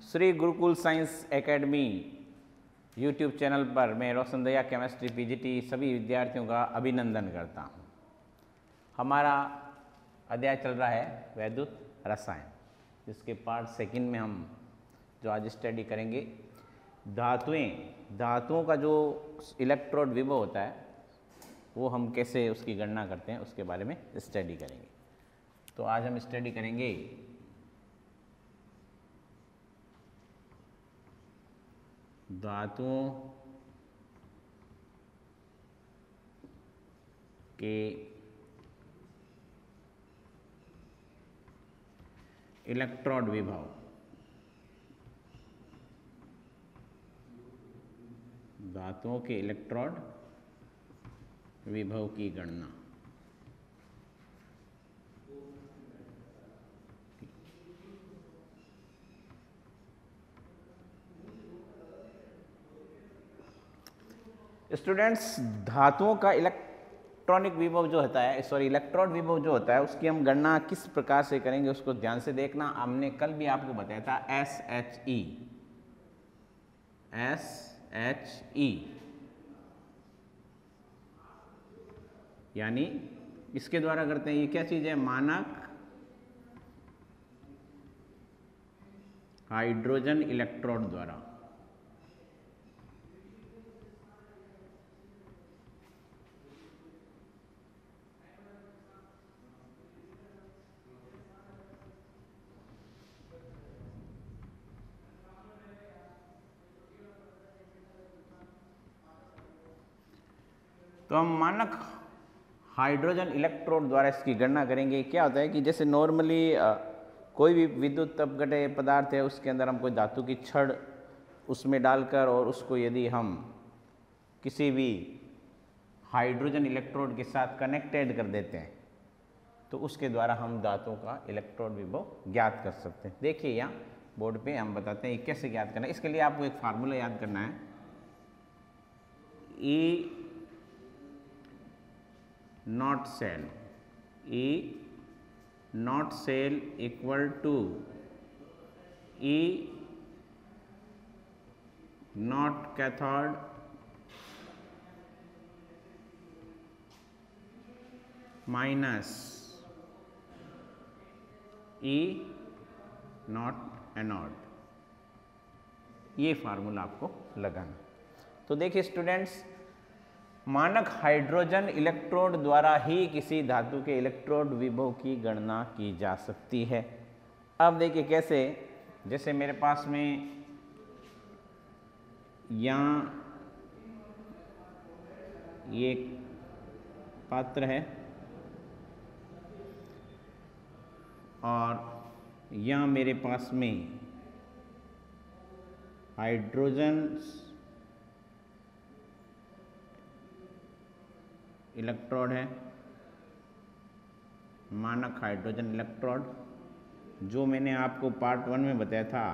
Shri Gurukul science academy YouTube channel पर मैं रोशन दया chemistry PGT सभी विद्यार्थियों का अभिनंदन करता हूं। हमारा अध्याय चल रहा है वैद्युत रसायन, जिसके पार्ट सेकंड में हम जो आज स्टडी करेंगे धातुओं का जो इलेक्ट्रोड विभव होता है वो हम कैसे उसकी गणना करते हैं उसके बारे में स्टडी करेंगे। तो आज हम स्टडी करेंगे धातुओं के इलेक्ट्रोड विभव। धातुओं के इलेक्ट्रोड विभव की गणना। स्टूडेंट्स, धातुओं का इलेक्ट्रॉनिक विभव जो होता है, इलेक्ट्रोड विभव जो होता है उसकी हम गणना किस प्रकार से करेंगे उसको ध्यान से देखना। हमने कल भी आपको बताया था SHE यानी इसके द्वारा करते हैं। ये क्या चीज है? मानक हाइड्रोजन इलेक्ट्रोड द्वारा। तो हम मानक हाइड्रोजन इलेक्ट्रोड द्वारा इसकी गणना करेंगे। क्या होता है कि जैसे नॉर्मली कोई भी विद्युत अपघट्य पदार्थ है उसके अंदर हम कोई धातु की छड़ उसमें डालकर और उसको यदि हम किसी भी हाइड्रोजन इलेक्ट्रोड के साथ कनेक्टेड कर देते हैं तो उसके द्वारा हम धातुओं का इलेक्ट्रोड विभव ज्ञात कर सकते हैं। देखिए यहाँ बोर्ड पे हम बताते हैं कैसे ज्ञात करना है। इसके लिए आपको एक फार्मूला याद करना है। E nought cell equal to E nought cathode minus E nought anode. ये फार्मूला आपको लगाना। तो देखिए स्टूडेंट्स, मानक हाइड्रोजन इलेक्ट्रोड द्वारा ही किसी धातु के इलेक्ट्रोड विभव की गणना की जा सकती है। अब देखिए कैसे। जैसे मेरे पास में यहाँ ये पात्र है और यहाँ मेरे पास में हाइड्रोजन इलेक्ट्रोड है, मानक हाइड्रोजन इलेक्ट्रोड जो मैंने आपको पार्ट 1 में बताया था।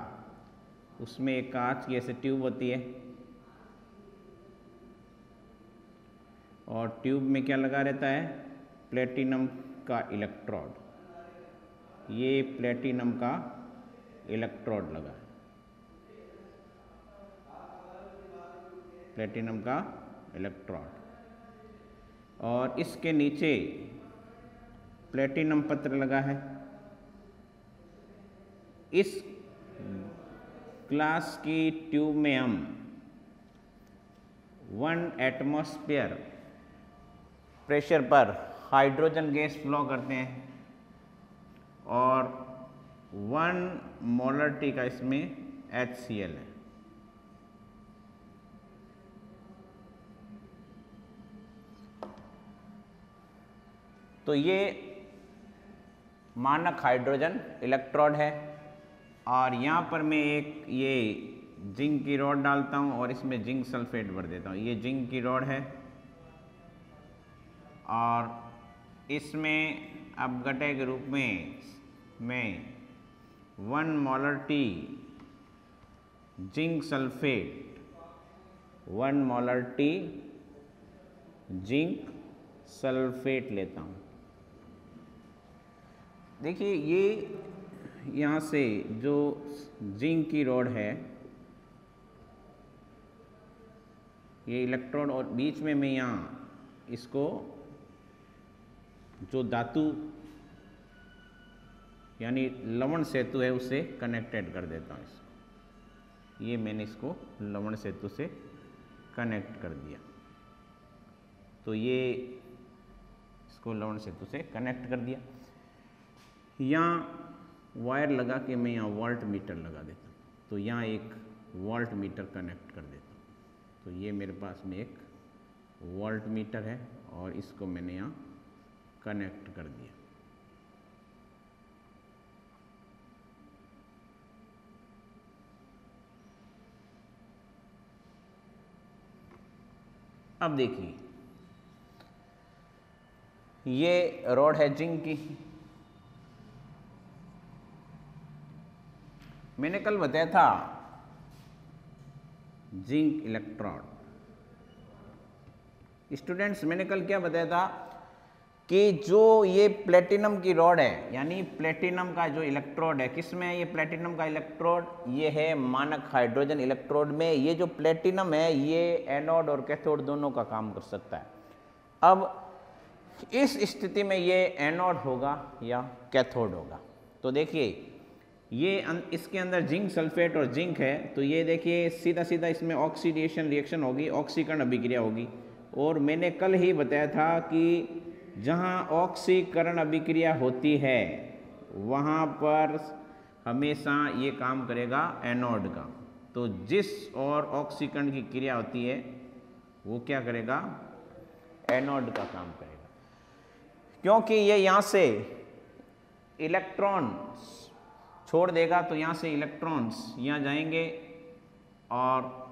उसमें एक कांच की ऐसे ट्यूब होती है और ट्यूब में क्या लगा रहता है? प्लेटिनम का इलेक्ट्रोड। ये प्लेटिनम का इलेक्ट्रोड लगा है, प्लेटिनम का इलेक्ट्रोड। और इसके नीचे प्लेटिनम पत्र लगा है। इस ग्लास की ट्यूब में हम 1 एटमॉस्फेयर प्रेशर पर हाइड्रोजन गैस फ्लो करते हैं और 1 मोलरिटी का इसमें HCl है। तो ये मानक हाइड्रोजन इलेक्ट्रोड है और यहाँ पर मैं एक ये जिंक की रॉड डालता हूँ और इसमें जिंक सल्फेट भर देता हूँ। ये जिंक की रॉड है और इसमें अपघट्य के रूप में मैं 1 molarity zinc sulphate, 1 molarity zinc sulphate लेता हूँ। देखिए यहाँ से जो जिंक की रॉड है, ये इलेक्ट्रोड, और बीच में मैं यहाँ इसको जो धातु यानी लवण सेतु है उससे कनेक्टेड कर देता हूँ इसको। ये मैंने इसको लवण सेतु से कनेक्ट कर दिया। तो ये इसको लवण सेतु से कनेक्ट कर दिया। यहाँ वायर लगा के मैं यहाँ वोल्ट मीटर लगा देता हूँ। तो यहाँ एक वोल्ट मीटर कनेक्ट कर देता हूँ। तो ये मेरे पास में एक वोल्ट मीटर है और इसको मैंने यहाँ कनेक्ट कर दिया। अब देखिए, ये रॉड है जिंक की। मैंने कल बताया था जिंक इलेक्ट्रोड। स्टूडेंट्स, मैंने कल क्या बताया था कि जो ये प्लेटिनम की रॉड है, यानी प्लेटिनम का जो इलेक्ट्रोड है, किसमें है ये प्लेटिनम का इलेक्ट्रोड? ये है मानक हाइड्रोजन इलेक्ट्रोड में। ये जो प्लेटिनम है ये एनोड और कैथोड दोनों का काम कर सकता है। अब इस स्थिति में ये एनोड होगा या कैथोड होगा। तो देखिए, ये इसके अंदर जिंक सल्फेट और जिंक है, तो ये देखिए सीधा सीधा इसमें ऑक्सीडेशन रिएक्शन होगी, ऑक्सीकरण अभिक्रिया होगी। और मैंने कल ही बताया था कि जहाँ ऑक्सीकरण अभिक्रिया होती है वहाँ पर हमेशा ये काम करेगा एनोड का। तो जिस और ऑक्सीकरण की क्रिया होती है वो क्या करेगा? एनोड का काम करेगा, क्योंकि ये यहाँ से इलेक्ट्रॉन छोड़ देगा। तो यहाँ से इलेक्ट्रॉन्स यहाँ जाएंगे और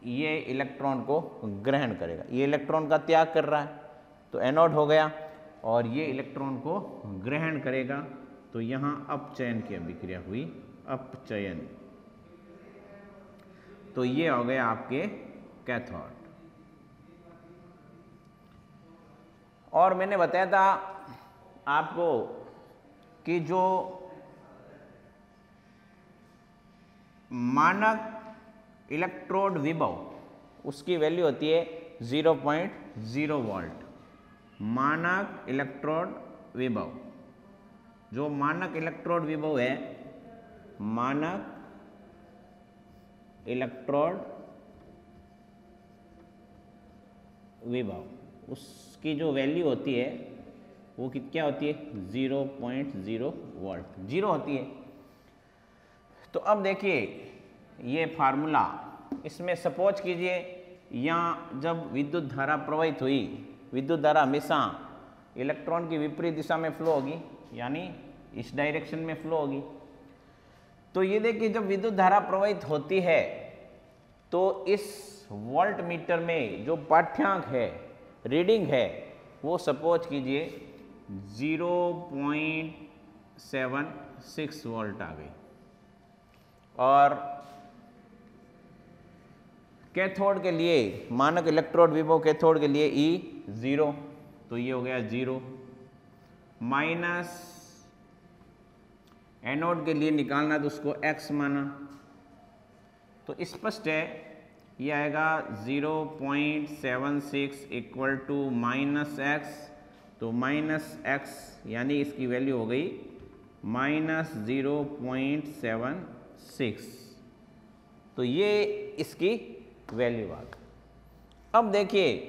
ये इलेक्ट्रॉन को ग्रहण करेगा। ये इलेक्ट्रॉन का त्याग कर रहा है तो एनोड हो गया, और ये इलेक्ट्रॉन को ग्रहण करेगा। तो यहाँ अपचयन की अभिक्रिया हुई, अपचयन। तो ये हो गया आपके कैथोड। और मैंने बताया था आपको कि जो मानक इलेक्ट्रोड विभव उसकी वैल्यू होती है 0.0 वोल्ट। मानक इलेक्ट्रोड विभव, जो मानक इलेक्ट्रोड विभव है, मानक इलेक्ट्रोड विभव, उसकी जो वैल्यू होती है वो क्या होती है? 0.0 वोल्ट, 0 होती है। तो अब देखिए ये फार्मूला, इसमें सपोज कीजिए यहाँ जब विद्युत धारा प्रवाहित हुई, विद्युत धारा हमेशा इलेक्ट्रॉन की विपरीत दिशा में फ्लो होगी, यानी इस डायरेक्शन में फ्लो होगी। तो ये देखिए जब विद्युत धारा प्रवाहित होती है तो इस वोल्ट मीटर में जो पाठ्यांक है, रीडिंग है, वो सपोज कीजिए 0.76 वोल्ट आ गई। और कैथोड के लिए, मानक इलेक्ट्रोड विभव कैथोड के लिए E0, तो ये हो गया 0। माइनस एनोड के लिए निकालना तो उसको X माना, तो स्पष्ट है ये आएगा 0.76 इक्वल टू -x। तो -x यानी इसकी वैल्यू हो गई -0.76। तो ये इसकी वैल्यू आ गई। अब देखिए,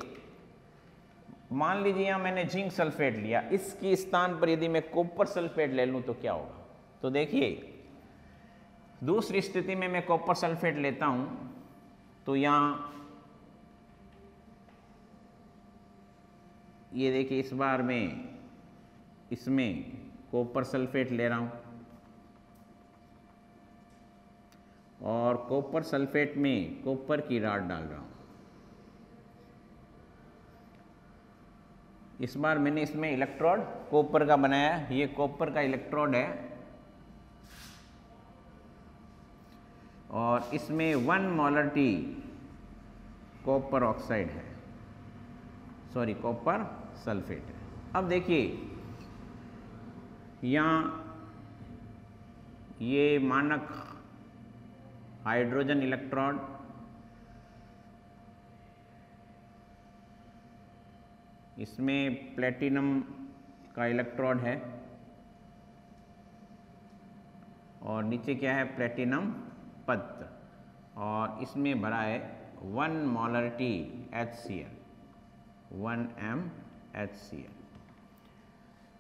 मान लीजिए यहाँ मैंने जिंक सल्फेट लिया, इसकी स्थान पर यदि मैं कॉपर सल्फेट ले लूँ तो क्या होगा? तो देखिए दूसरी स्थिति में मैं कॉपर सल्फेट लेता हूँ, तो यहाँ ये देखिए इस बार मैं इसमें कॉपर सल्फेट ले रहा हूँ, और कॉपर सल्फेट में कॉपर की राड डाल रहा हूँ। इस बार मैंने इसमें इलेक्ट्रोड कॉपर का बनाया है, ये कॉपर का इलेक्ट्रोड है, और इसमें 1 मोलर T कॉपर ऑक्साइड है, सॉरी कॉपर सल्फेट है। अब देखिए यहाँ ये मानक हाइड्रोजन इलेक्ट्रोड, इसमें प्लेटिनम का इलेक्ट्रोड है और नीचे क्या है, प्लेटिनम पद, और इसमें भरा है 1 मोलरिटी HCl, 1 m HCl,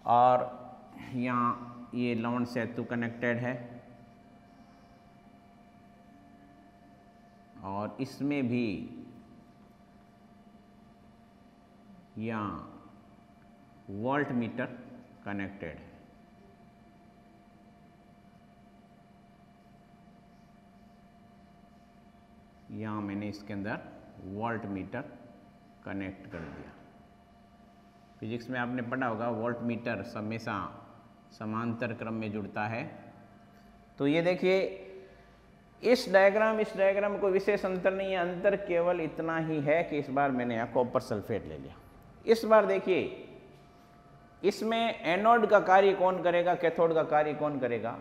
और यहाँ ये लवण सेतु कनेक्टेड है और इसमें भी यहाँ वोल्ट मीटर कनेक्टेड है। यहाँ मैंने इसके अंदर वोल्ट मीटर कनेक्ट कर दिया। फिजिक्स में आपने पढ़ा होगा वोल्ट मीटर हमेशा समांतर क्रम में जुड़ता है। तो ये देखिए इस डायग्राम कोई विशेष अंतर नहीं है, अंतर केवल इतना ही है कि इस बार मैंने यहाँ कॉपर सल्फेट ले लिया। इस बार देखिए इसमें एनोड का कार्य कौन करेगा, कैथोड का कार्य कौन करेगा,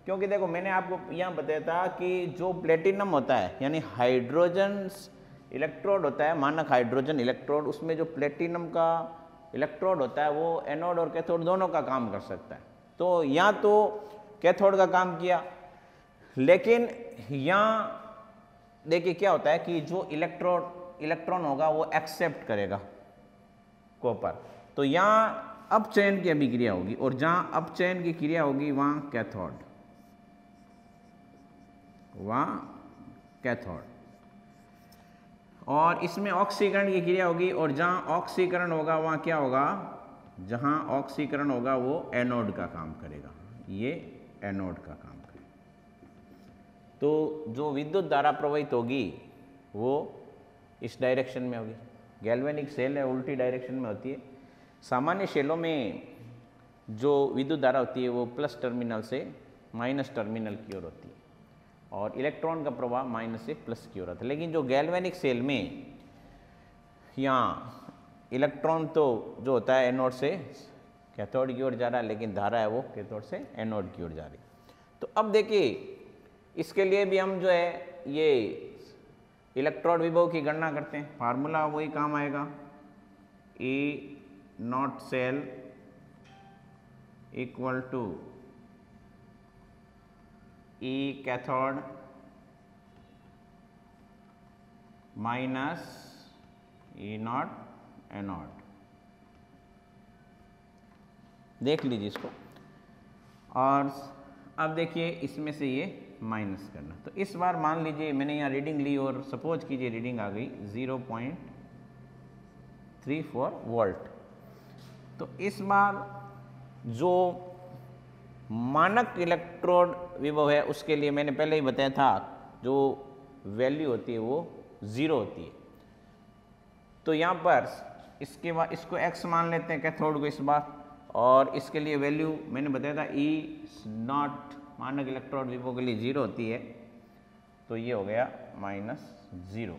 क्योंकि देखो मैंने आपको यहाँ बताया था कि जो प्लेटिनम होता है यानी हाइड्रोजन इलेक्ट्रोड होता है, मानक हाइड्रोजन इलेक्ट्रोड, उसमें जो प्लेटिनम का इलेक्ट्रोड होता है वो एनोड और कैथोड दोनों का काम कर सकता है। तो यहाँ तो कैथोड का काम किया, लेकिन यहाँ देखिए क्या होता है कि जो इलेक्ट्रॉन होगा वो एक्सेप्ट करेगा कॉपर, तो यहाँ अपचयन की अभिक्रिया होगी और जहाँ अपचयन की क्रिया होगी वहाँ कैथोड, और इसमें ऑक्सीकरण की क्रिया होगी और जहाँ ऑक्सीकरण होगा वहाँ क्या होगा, जहाँ ऑक्सीकरण होगा वो एनोड का काम करेगा, ये एनोड का काम करेगा। तो जो विद्युत धारा प्रवाहित होगी वो इस डायरेक्शन में होगी। गैल्वेनिक सेल है उल्टी डायरेक्शन में होती है। सामान्य सेलों में जो विद्युत धारा होती है वो प्लस टर्मिनल से माइनस टर्मिनल की ओर होती है और इलेक्ट्रॉन का प्रवाह माइनस से प्लस की ओर होता है। लेकिन जो गैल्वेनिक सेल में यहाँ इलेक्ट्रॉन तो जो होता है एनोड से कैथोड की ओर जा रहा है, लेकिन धारा है वो कैथोड से एनोड की ओर जा रही। तो अब देखिए इसके लिए भी हम जो है ये इलेक्ट्रोड विभव की गणना करते हैं, फार्मूला वही काम आएगा, E nought cell equal to E cathode minus E nought anode. देख लीजिए इसको, और अब देखिए इसमें से ये माइनस करना। तो इस बार मान लीजिए मैंने यहाँ रीडिंग ली और सपोज कीजिए रीडिंग आ गई 0.34 वोल्ट। तो इस बार जो मानक इलेक्ट्रोड विभव है उसके लिए मैंने पहले ही बताया था जो वैल्यू होती है वो 0 होती है। तो यहाँ पर इसके बाद इसको x मान लेते हैं कैथोड को इस बार, और इसके लिए वैल्यू मैंने बताया था E नॉट मानक इलेक्ट्रोड विभव के लिए 0 होती है, तो ये हो गया -0।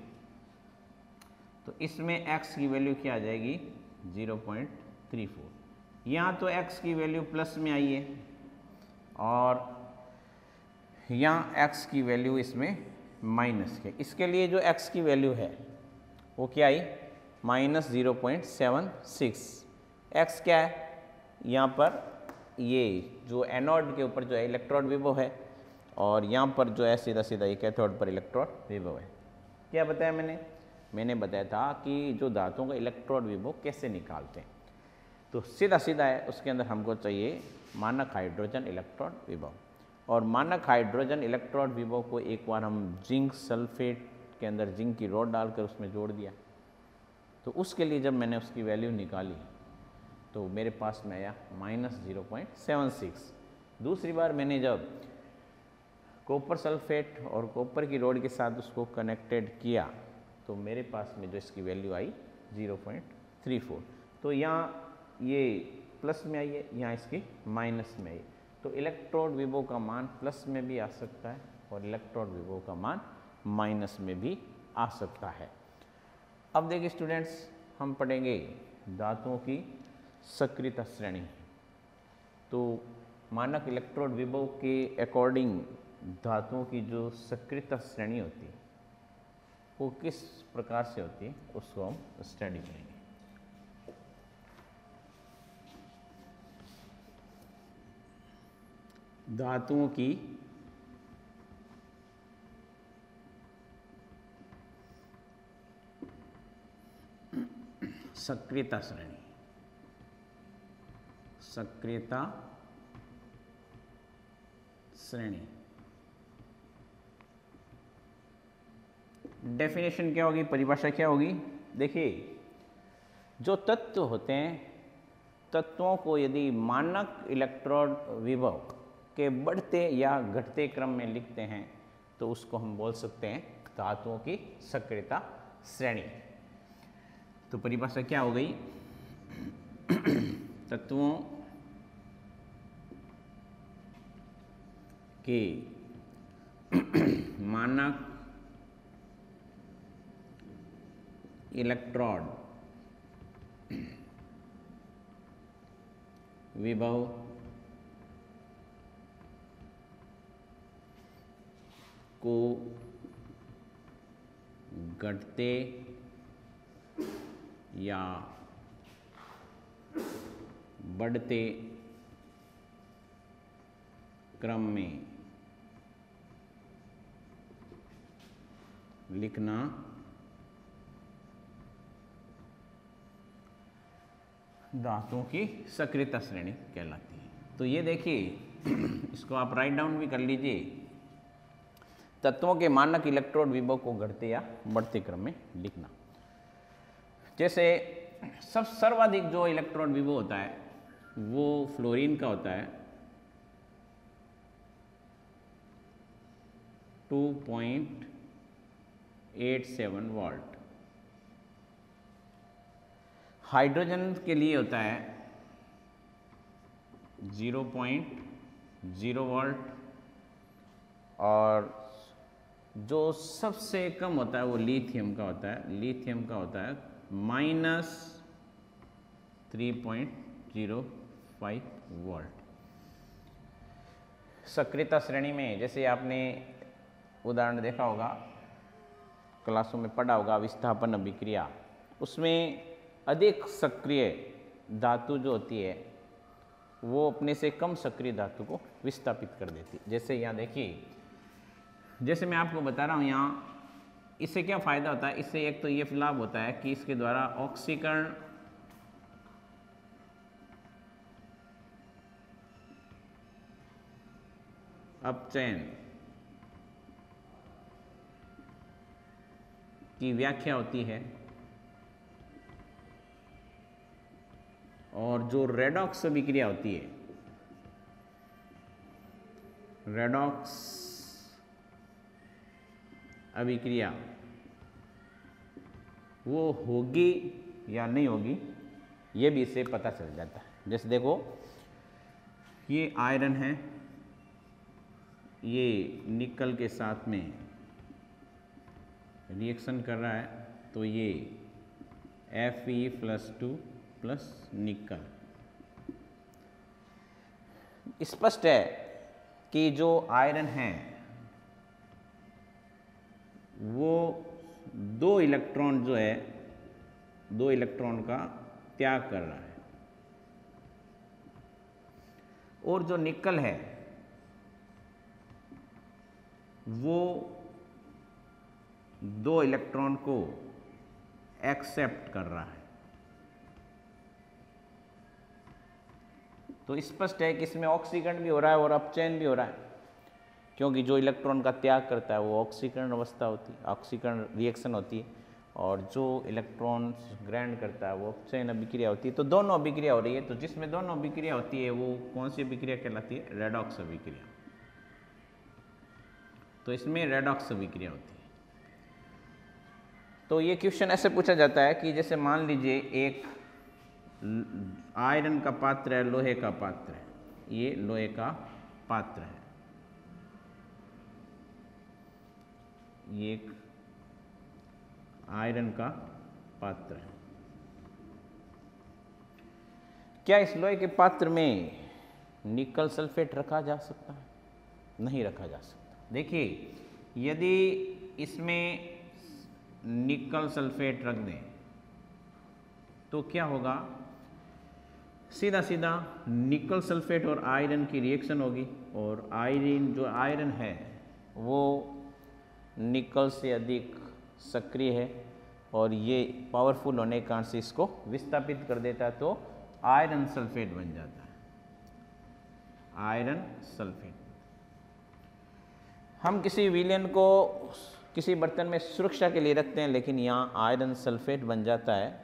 तो इसमें x की वैल्यू क्या आ जाएगी 0.34। यहाँ तो x की वैल्यू प्लस में आई है और यहाँ x की वैल्यू इसमें माइनस के। इसके लिए जो x की वैल्यू है वो क्या आई -0.76। x क्या है यहाँ पर, ये जो एनोड के ऊपर जो है इलेक्ट्रोड विभव है और यहाँ पर जो है सीधा सीधा ये कैथोड पर इलेक्ट्रोड विभव है। क्या बताया मैंने बताया था कि जो धातुओं का इलेक्ट्रोड विभव कैसे निकालते हैं। तो सीधा सीधा है, उसके अंदर हमको चाहिए मानक हाइड्रोजन इलेक्ट्रोड विभव, और मानक हाइड्रोजन इलेक्ट्रोड विभव को एक बार हम जिंक सल्फेट के अंदर जिंक की रॉड डालकर उसमें जोड़ दिया। तो उसके लिए जब मैंने उसकी वैल्यू निकाली तो मेरे पास में आया -0.76। दूसरी बार मैंने जब कॉपर सल्फेट और कॉपर की रॉड के साथ उसको कनेक्टेड किया तो मेरे पास में जो इसकी वैल्यू आई 0.34। तो यहाँ ये प्लस में आई है, यहाँ इसकी माइनस में आई। तो इलेक्ट्रोड विभव का मान प्लस में भी आ सकता है और इलेक्ट्रोड विभव का मान माइनस में भी आ सकता है। अब देखिए स्टूडेंट्स, हम पढ़ेंगे धातुओं की सक्रियता श्रेणी। तो मानक इलेक्ट्रोड विभव के अकॉर्डिंग धातुओं की जो सक्रियता श्रेणी होती है वो किस प्रकार से होती है उसको हम स्टडी करेंगे। धातुओं की सक्रियता श्रेणी, सक्रियता श्रेणी। डेफिनेशन क्या होगी, परिभाषा क्या होगी? देखिए, जो तत्व होते हैं, तत्वों को यदि मानक इलेक्ट्रोड विभव के बढ़ते या घटते क्रम में लिखते हैं तो उसको हम बोल सकते हैं धातुओं की सक्रियता श्रेणी। तो परिभाषा क्या हो गई? तत्वों के मानक इलेक्ट्रोड विभव को घटते या बढ़ते क्रम में लिखना धातुओं की सक्रियता श्रेणी कहलाती है। तो ये देखिए, इसको आप राइट डाउन भी कर लीजिए। तत्वों के मानक इलेक्ट्रोड विभव को घटते या बढ़ते क्रम में लिखना। जैसे सब सर्वाधिक जो इलेक्ट्रोड विभव होता है वो फ्लोरीन का होता है 2.87 वोल्ट। हाइड्रोजन के लिए होता है 0.0 वोल्ट, और जो सबसे कम होता है वो लिथियम का होता है। लिथियम का होता है -3.05 वोल्ट। सक्रियता श्रेणी में जैसे आपने उदाहरण देखा होगा, क्लासों में पढ़ा होगा, विस्थापन अभिक्रिया, उसमें अधिक सक्रिय धातु जो होती है वो अपने से कम सक्रिय धातु को विस्थापित कर देती है। जैसे यहाँ देखिए, जैसे मैं आपको बता रहा हूँ यहाँ, इससे क्या फ़ायदा होता है? इससे एक तो ये लाभ होता है कि इसके द्वारा ऑक्सीकरण अपचयन की व्याख्या होती है, और जो रेडॉक्स अभिक्रिया होती है, रेडॉक्स अभिक्रिया वो होगी या नहीं होगी ये भी इससे पता चल जाता है। जैसे देखो, ये आयरन है, ये निकल के साथ में रिएक्शन कर रहा है, तो ये Fe+2 प्लस निकल। स्पष्ट है कि जो आयरन है वो 2 इलेक्ट्रॉन जो है, 2 इलेक्ट्रॉन का त्याग कर रहा है, और जो निकल है वो 2 इलेक्ट्रॉन को एक्सेप्ट कर रहा है। तो स्पष्ट है कि इसमें ऑक्सीकरण भी हो रहा है और अपचयन भी हो रहा है, क्योंकि जो इलेक्ट्रॉन का त्याग करता है वो ऑक्सीकरण अवस्था होती है, ऑक्सीकरण रिएक्शन होती है, और जो इलेक्ट्रॉन ग्रहण करता है वो अपचयन अभिक्रिया होती है। तो दोनों अभिक्रिया हो रही है, तो जिसमें दोनों अभिक्रिया होती है वो कौन सी अभिक्रिया कहलाती है? रेडॉक्स अभिक्रिया। तो इसमें रेडॉक्स अभिक्रिया होती है। तो ये क्वेश्चन ऐसे पूछा जाता है कि जैसे मान लीजिए एक आयरन का पात्र है, लोहे का पात्र है, ये लोहे का पात्र है, ये एक आयरन का पात्र है। क्या इस लोहे के पात्र में निकल सल्फेट रखा जा सकता है? नहीं रखा जा सकता। देखिए, यदि इसमें निकल सल्फेट रख दें तो क्या होगा, सीधा सीधा निकल सल्फेट और आयरन की रिएक्शन होगी, और आयरन जो आयरन है वो निकल से अधिक सक्रिय है और ये पावरफुल होने के कारण से इसको विस्थापित कर देता है, तो आयरन सल्फेट बन जाता है, आयरन सल्फेट। हम किसी विलेन को किसी बर्तन में सुरक्षा के लिए रखते हैं, लेकिन यहाँ आयरन सल्फेट बन जाता है,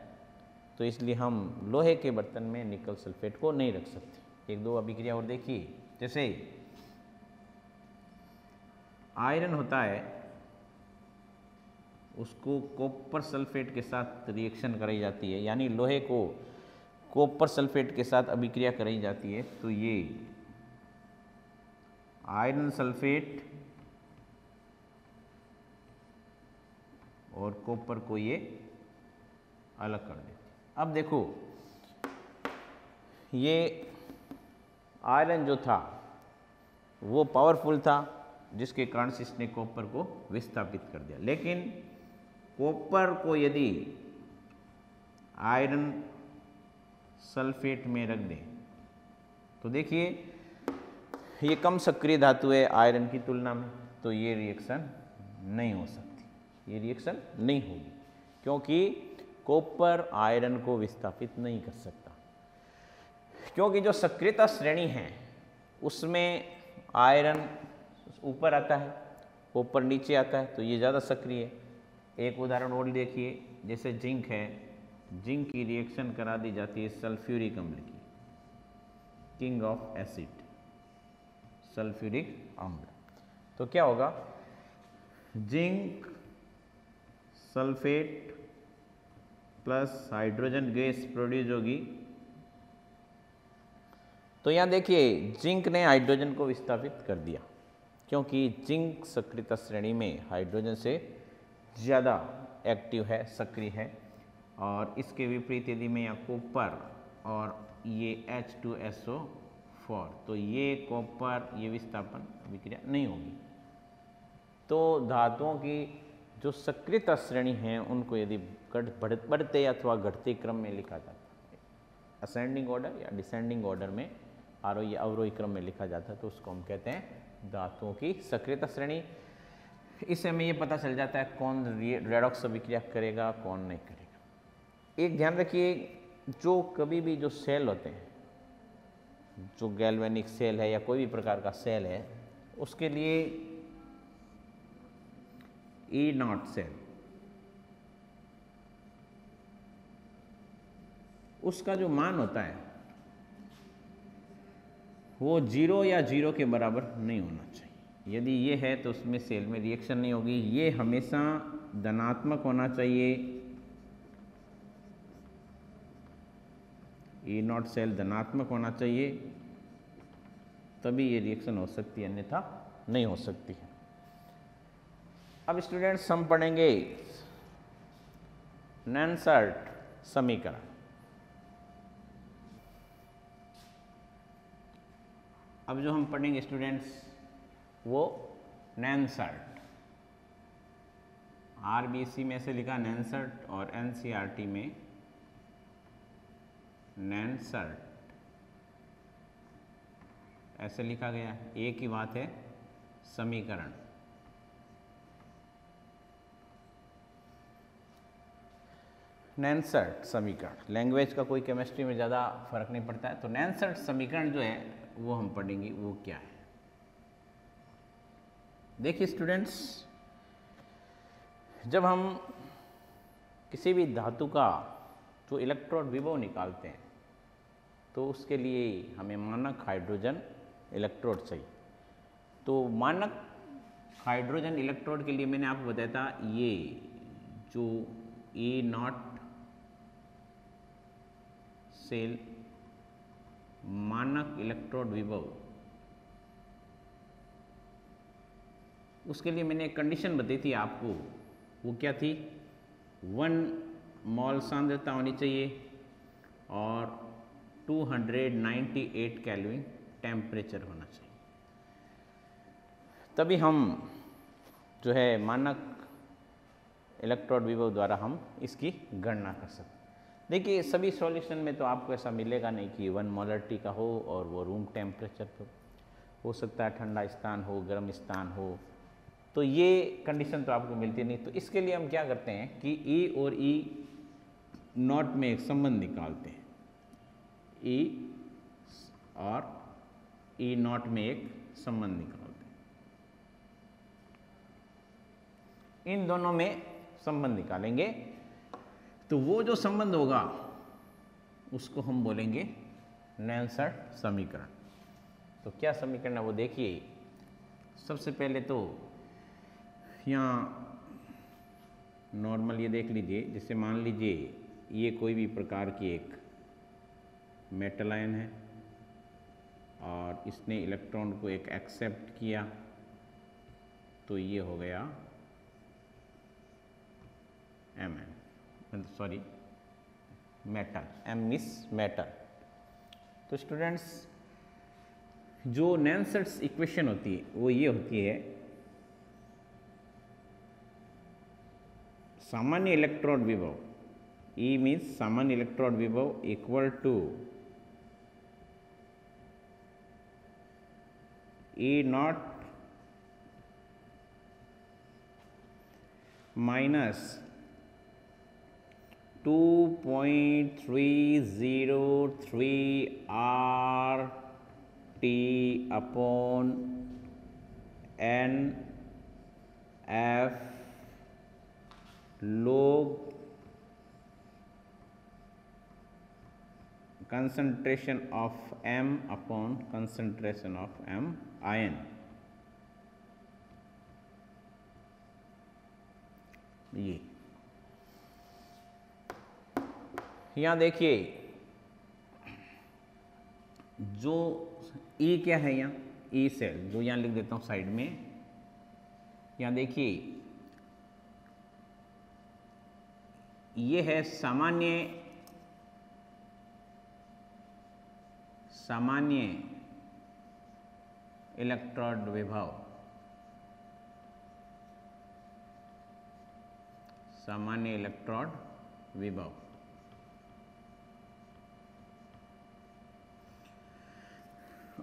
तो इसलिए हम लोहे के बर्तन में निकल सल्फेट को नहीं रख सकते। एक दो अभिक्रिया और देखिए, जैसे आयरन होता है, उसको कॉपर सल्फेट के साथ रिएक्शन कराई जाती है, यानी लोहे को कॉपर सल्फेट के साथ अभिक्रिया कराई जाती है, तो ये आयरन सल्फेट और कॉपर को ये अलग कर देते। अब देखो, ये आयरन जो था वो पावरफुल था, जिसके कारण से इसने कॉपर को विस्थापित कर दिया, लेकिन कॉपर को यदि आयरन सल्फेट में रख दें तो देखिए ये कम सक्रिय धातु है आयरन की तुलना में, तो ये रिएक्शन नहीं हो सकती, ये रिएक्शन नहीं होगी, क्योंकि कॉपर आयरन को विस्थापित नहीं कर सकता। क्योंकि जो सक्रियता श्रेणी है उसमें आयरन ऊपर आता है, कॉपर नीचे आता है, तो ये ज़्यादा सक्रिय है। एक उदाहरण और देखिए, जैसे जिंक है, जिंक की रिएक्शन करा दी जाती है सल्फ्यूरिक अम्ल की, किंग ऑफ एसिड, सल्फ्यूरिक अम्ल, तो क्या होगा, zinc sulphate plus hydrogen gas produce होगी। तो यहाँ देखिए जिंक ने हाइड्रोजन को विस्थापित कर दिया, क्योंकि जिंक सक्रियता श्रेणी में हाइड्रोजन से ज़्यादा एक्टिव है, सक्रिय है। और इसके विपरीत यदि मैं यहाँ कॉपर और ये H2SO4, तो ये कॉपर, ये विस्थापन विक्रिया नहीं होगी। तो धातुओं की जो सक्रियता श्रेणी है उनको यदि बढ़ते अथवा घटते क्रम में लिखा जाता है, असेंडिंग ऑर्डर या डिसेंडिंग ऑर्डर में, आरोही या अवरोही क्रम में लिखा जाता है, तो उसको हम कहते हैं धातुओं की सक्रियता श्रेणी। इससे हमें ये पता चल जाता है कौन रेडॉक्स अभिक्रिया करेगा, कौन नहीं करेगा। एक ध्यान रखिए, जो कभी भी जो सेल होते हैं, जो गैल्वेनिक सेल है या कोई भी प्रकार का सेल है, उसके लिए E0 सेल, उसका जो मान होता है वो 0 या 0 के बराबर नहीं होना चाहिए। यदि ये है तो उसमें सेल में रिएक्शन नहीं होगी। ये हमेशा धनात्मक होना चाहिए, E0 सेल धनात्मक होना चाहिए, तभी ये रिएक्शन हो सकती है, अन्यथा नहीं हो सकती है। अब स्टूडेंट्स हम पढ़ेंगे नैनसर्ट समीकरण। अब जो हम पढ़ेंगे स्टूडेंट्स वो नैनसर्ट, आरबीसी में से लिखा नैनसर्ट और एनसीईआरटी में नैनसर्ट ऐसे लिखा गया है। एक ही बात है, समीकरण। नैनसर्ट समीकरण, लैंग्वेज का कोई केमिस्ट्री में ज़्यादा फर्क नहीं पड़ता है। तो नैनसर्ट समीकरण जो है वो हम पढ़ेंगे, वो क्या है। देखिए स्टूडेंट्स, जब हम किसी भी धातु का जो इलेक्ट्रोड विभव निकालते हैं तो उसके लिए हमें मानक हाइड्रोजन इलेक्ट्रोड चाहिए। तो मानक हाइड्रोजन इलेक्ट्रोड के लिए मैंने आपको बताया था, ये जो E0 सेल मानक इलेक्ट्रोड विभव, उसके लिए मैंने एक कंडीशन बताई थी आपको, वो क्या थी, 1 मोल सांद्रता होनी चाहिए और 298 केल्विन टेम्परेचर होना चाहिए, तभी हम जो है मानक इलेक्ट्रोड विभव द्वारा हम इसकी गणना कर सकते हैं। देखिए सभी सॉल्यूशन में तो आपको ऐसा मिलेगा नहीं कि 1 मोलरिटी का हो और वो रूम टेम्परेचर पर हो सकता है, ठंडा स्थान हो, गर्म स्थान हो, तो ये कंडीशन तो आपको मिलती नहीं। तो इसके लिए हम क्या करते हैं कि E और E नॉट में एक संबंध निकालते हैं, E और E नॉट में एक संबंध निकालते हैं। इन दोनों में संबंध निकालेंगे तो वो जो संबंध होगा उसको हम बोलेंगे नेल्सन समीकरण। तो क्या समीकरण है वो देखिए। सबसे पहले तो यहाँ नॉर्मल ये देख लीजिए, जैसे मान लीजिए ये कोई भी प्रकार की एक मेटल आयन है और इसने इलेक्ट्रॉन को एक एक्सेप्ट किया, तो ये हो गया Mn, sorry metal, M means metal. तो स्टूडेंट्स जो नेल्सन्स इक्वेशन होती है वो ये होती है, सामान्य इलेक्ट्रोड विभव E मीन्स सामान्य इलेक्ट्रोड विभव equal to E nought minus 2.303 RT upon NF log concentration of M upon concentration of M ion। ये यहाँ देखिए जो E क्या है, यहाँ E सेल जो यहाँ लिख देता हूँ साइड में। यहाँ देखिए ये है सामान्य इलेक्ट्रोड विभव, सामान्य इलेक्ट्रोड विभव।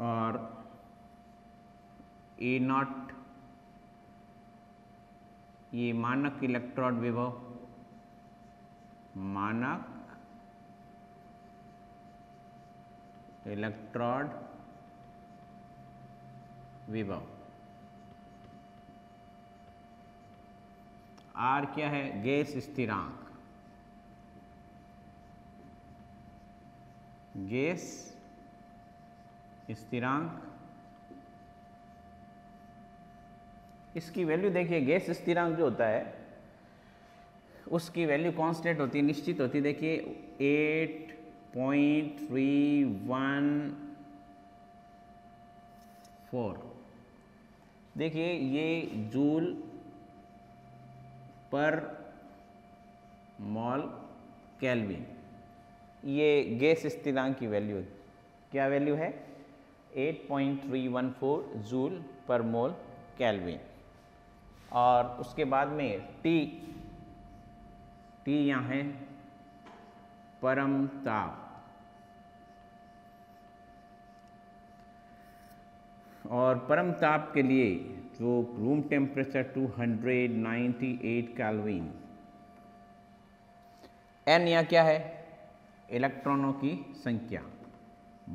और E नॉट ये मानक इलेक्ट्रोड विभव, मानक इलेक्ट्रोड विभव। R क्या है, गैस स्थिरांक, गैस स्थिरांक। इसकी वैल्यू देखिए, गैस स्थिरांक जो होता है उसकी वैल्यू कांस्टेंट होती है, निश्चित होती है। देखिए 8.314, देखिए ये जूल पर मॉल केल्विन, ये गैस स्थिरांक की वैल्यू है। क्या वैल्यू है, 8.314 जूल पर मोल केल्विन। और उसके बाद में T यहाँ है परम ताप, और परम ताप के लिए जो रूम टेम्परेचर 298 केल्विन। N यहाँ क्या है, इलेक्ट्रॉनों की संख्या,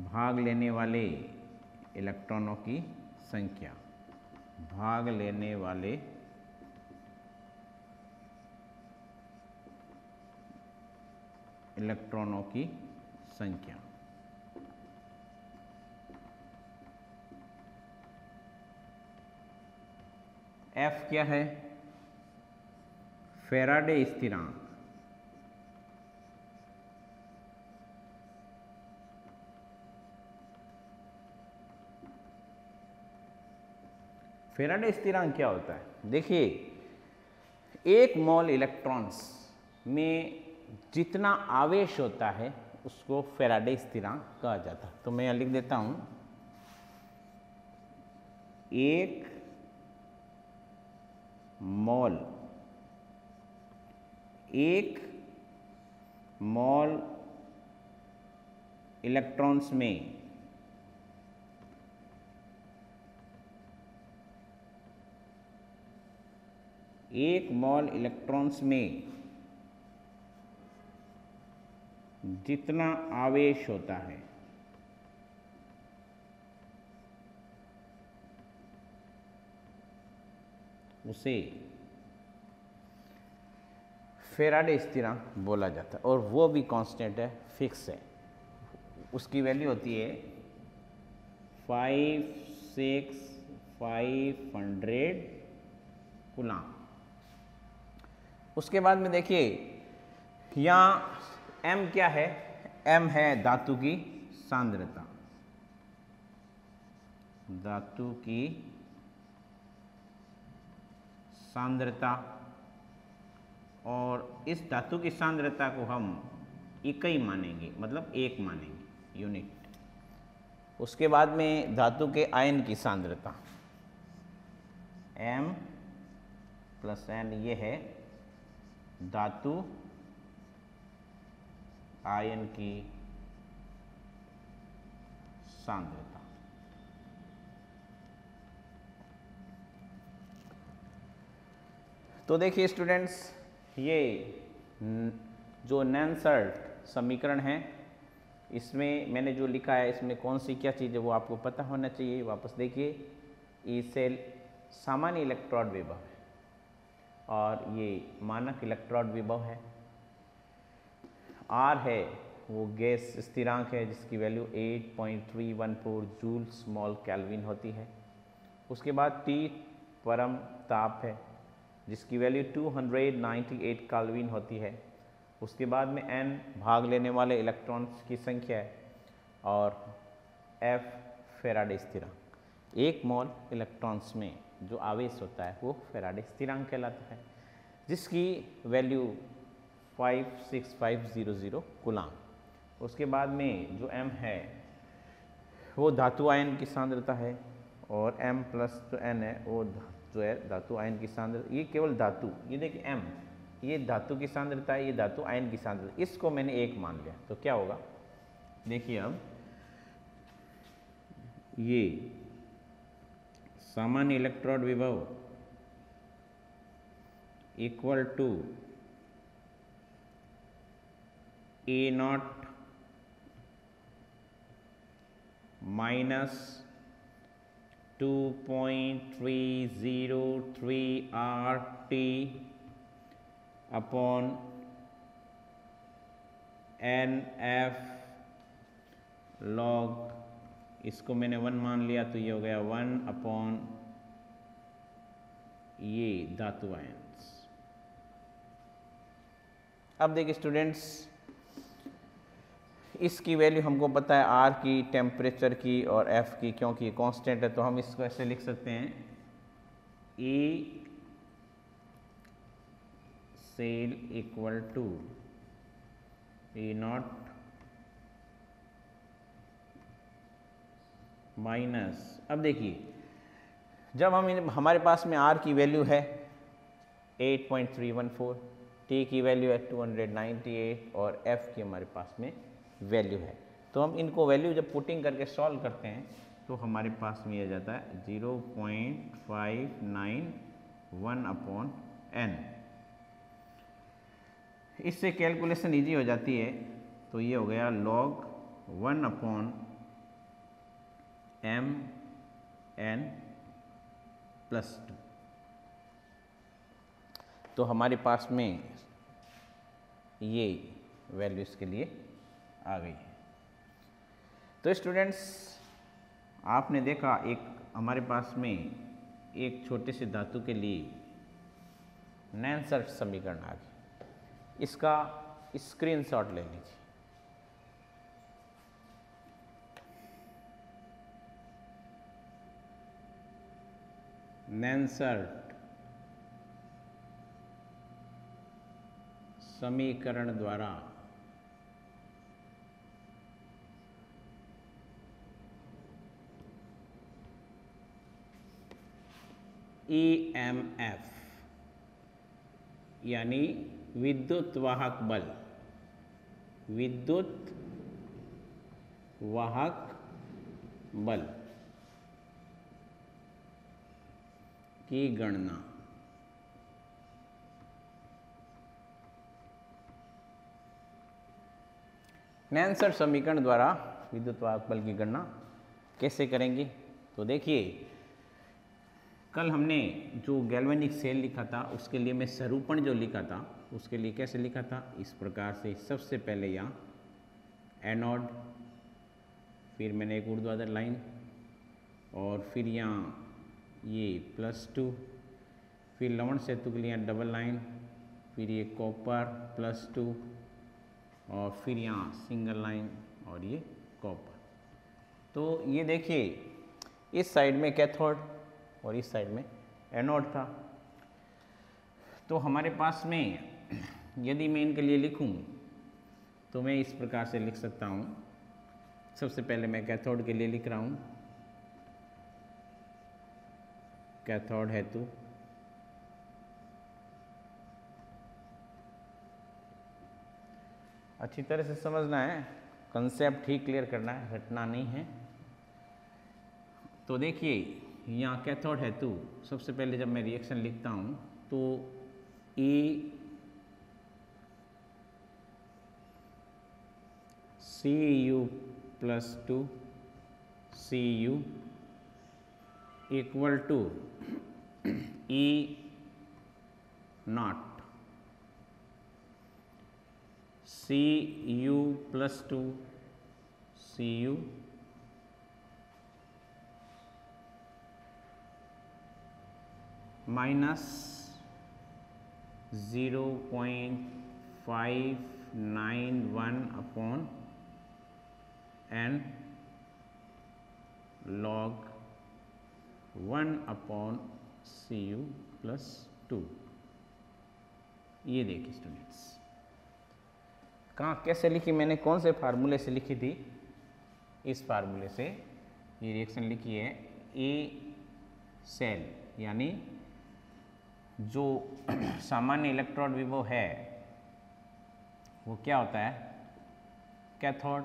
भाग लेने वाले इलेक्ट्रॉनों की संख्या, भाग लेने वाले इलेक्ट्रॉनों की संख्या। F क्या है, फैराडे स्थिरांक, फैराडे स्थिरांक क्या होता है, देखिए एक मोल इलेक्ट्रॉन्स में जितना आवेश होता है उसको फैराडे स्थिरांक कहा जाता है। तो मैं यहाँ लिख देता हूँ एक मॉल इलेक्ट्रॉन्स में जितना आवेश होता है उसे फेराडे स्थिरांक बोला जाता है, और वो भी कांस्टेंट है, फिक्स है। उसकी वैल्यू होती है 500 कूलाम। उसके बाद में देखिए यहाँ m क्या है, m है धातु की सांद्रता, और इस धातु की सांद्रता को हम इकाई मानेंगे, मतलब एक मानेंगे, यूनिट। उसके बाद में धातु के आयन की सांद्रता m + n, ये है धातु आयन की सांद्रता। तो देखिए स्टूडेंट्स, ये जो नैनसर्ट समीकरण है, इसमें मैंने जो लिखा है, इसमें कौन सी क्या चीज़ है वो आपको पता होना चाहिए। वापस देखिए, ई सेल सामान्य इलेक्ट्रोड विभव है और ये मानक इलेक्ट्रोड विभव है। आर है वो गैस स्थिरांक है जिसकी वैल्यू 8.314 जूल स्मॉल केल्विन होती है। उसके बाद टी परम ताप है जिसकी वैल्यू 298 केल्विन होती है। उसके बाद में n भाग लेने वाले इलेक्ट्रॉन्स की संख्या है और f फेराडे स्थिरांक। एक मोल इलेक्ट्रॉन्स में जो आवेश होता है वो फेराडे स्थिरांक कहलाता है, जिसकी वैल्यू 56500 कूलाम। उसके बाद में जो m है वो धातु आयन की सांद्रता है और m प्लस जो n है वो जो है धातु आयन की सांद्रता। ये केवल धातु, ये देखिए m, ये धातु की सांद्रता है, ये धातु आयन की सांद्रता, इसको मैंने एक मान लिया तो क्या होगा। देखिए अब ये सामान्य इलेक्ट्रोड विभव equal to A0 minus 2.303 RT upon NF log, इसको मैंने 1 मान लिया तो ये हो गया 1 अपॉन ये धातु आयन्स। अब देखिए स्टूडेंट्स, इसकी वैल्यू हमको पता है R की, टेम्परेचर की और F की, क्योंकि कांस्टेंट है तो हम इसको ऐसे लिख सकते हैं E cell equal to E0 minus, अब देखिए जब हमारे पास में R की वैल्यू है 8.314, T की वैल्यू है 298 और F की हमारे पास में वैल्यू है, तो हम इनको वैल्यू जब पुटिंग करके सॉल्व करते हैं तो हमारे पास में आ जाता है 0.591 अपॉन n। इससे कैलकुलेशन इजी हो जाती है, तो ये हो गया log 1 upon m n plus 2। तो हमारे पास में ये वैल्यू इसके लिए आ गई है। तो स्टूडेंट्स, आपने देखा एक हमारे पास में एक छोटे से धातु के लिए नैनसर्ट समीकरण आ गया, इसका स्क्रीनशॉट ले लीजिए। नैनसर्ट समीकरण द्वारा EMF यानी विद्युत वाहक बल, विद्युत वाहक बल की गणना। नैनसर समीकरण द्वारा विद्युत वाहक बल की गणना कैसे करेंगे? तो देखिए, कल हमने जो गैल्वेनिक सेल लिखा था उसके लिए मैं स्वरूपण जो लिखा था उसके लिए कैसे लिखा था, इस प्रकार से। सबसे पहले यहाँ एनोड, फिर मैंने एक ऊर्ध्वाधर लाइन, और फिर यहाँ ये +2, फिर लवण सेतु के लिए यहाँ डबल लाइन, फिर ये कॉपर +2, और फिर यहाँ सिंगल लाइन और ये कॉपर। तो ये देखिए, इस साइड में कैथोड और इस साइड में एनोड था। तो हमारे पास में यदि मैं इनके लिए लिखूं तो मैं इस प्रकार से लिख सकता हूं। सबसे पहले मैं कैथोड के लिए लिख रहा हूं, कैथोड हेतु अच्छी तरह से समझना है, कंसेप्ट ठीक क्लियर करना है, रटना नहीं है। तो देखिए, यहाँ कैथोड हेतु सबसे पहले जब मैं रिएक्शन लिखता हूँ तो Cu+2 Cu equal to E0 Cu+2 Cu -0.591/n log 1/Cu+2। ये देखिए स्टूडेंट्स, कहाँ कैसे लिखी मैंने, कौन से फार्मूले से लिखी थी? इस फार्मूले से ये रिएक्शन लिखी है। ए सेल यानी जो सामान्य इलेक्ट्रोड विभव है वो क्या होता है, कैथोड